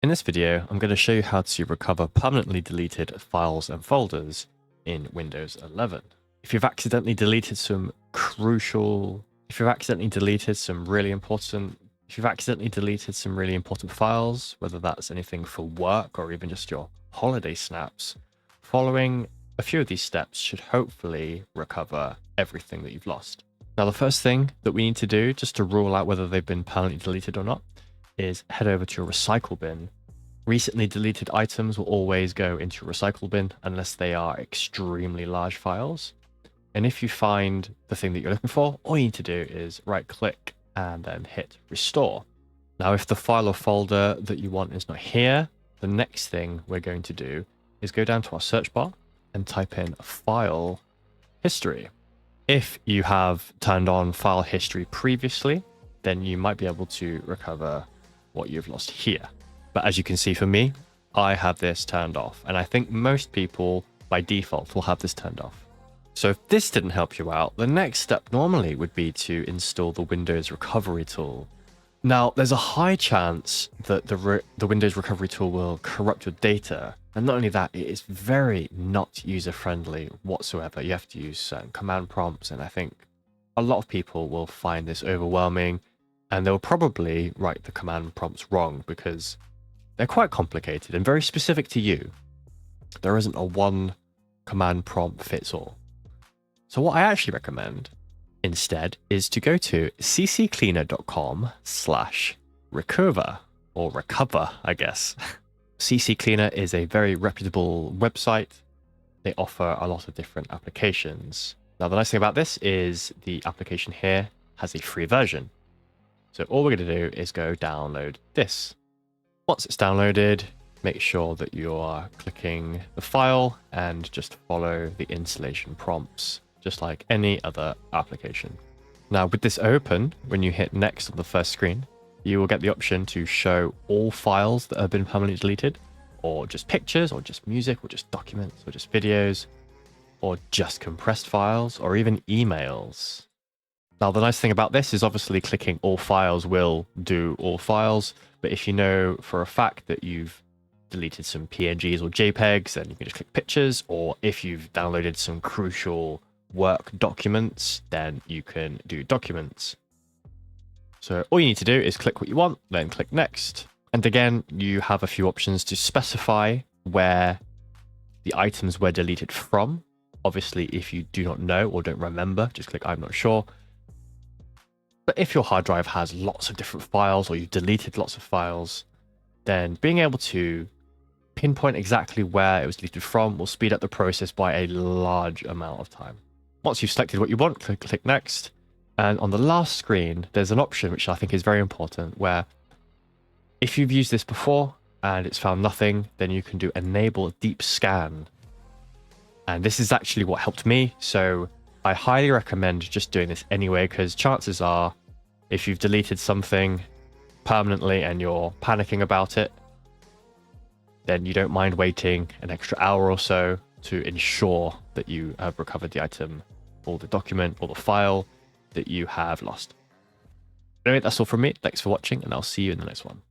In this video, I'm going to show you how to recover permanently deleted files and folders in Windows 11. If you've accidentally deleted some really important files, whether that's anything for work or even just your holiday snaps, following a few of these steps should hopefully recover everything that you've lost. Now, the first thing that we need to do, just to rule out whether they've been permanently deleted or not, is head over to your recycle bin. Recently deleted items will always go into your recycle bin unless they are extremely large files. And if you find the thing that you're looking for, all you need to do is right click and then hit restore. Now, if the file or folder that you want is not here, the next thing we're going to do is go down to our search bar and type in file history. If you have turned on file history previously, then you might be able to recover what you've lost here. But as you can see for me, I have this turned off, and I think most people by default will have this turned off. So if this didn't help you out, the next step normally would be to install the Windows recovery tool. Now, there's a high chance that the Windows recovery tool will corrupt your data. And not only that, it is very not user-friendly whatsoever. You have to use certain command prompts, and I think a lot of people will find this overwhelming, and they'll probably write the command prompts wrong because they're quite complicated and very specific to you. There isn't a one command prompt fits all. So what I actually recommend instead is to go to ccleaner.com/recover, or recover, I guess. CC Cleaner is a very reputable website. They offer a lot of different applications. Now, the nice thing about this is the application here has a free version. So all we're going to do is go download this. Once it's downloaded, make sure that you are clicking the file and just follow the installation prompts, just like any other application. Now, with this open, when you hit next on the first screen, you will get the option to show all files that have been permanently deleted, or just pictures, or just music, or just documents, or just videos, or just compressed files, or even emails. Now, the nice thing about this is obviously clicking all files will do all files, but if you know for a fact that you've deleted some PNGs or JPEGs, then you can just click pictures, or if you've downloaded some crucial work documents, then you can do documents. So all you need to do is click what you want, then click next. And again, you have a few options to specify where the items were deleted from. Obviously, if you do not know or don't remember, just click I'm not sure. But if your hard drive has lots of different files, or you've deleted lots of files, then being able to pinpoint exactly where it was deleted from will speed up the process by a large amount of time. Once you've selected what you want, click next. And on the last screen, there's an option which I think is very important, where if you've used this before and it's found nothing, then you can do enable deep scan. And this is actually what helped me. So I highly recommend just doing this anyway, because chances are if you've deleted something permanently and you're panicking about it, then you don't mind waiting an extra hour or so to ensure that you have recovered the item or the document or the file that you have lost. Anyway, that's all from me. Thanks for watching, and I'll see you in the next one.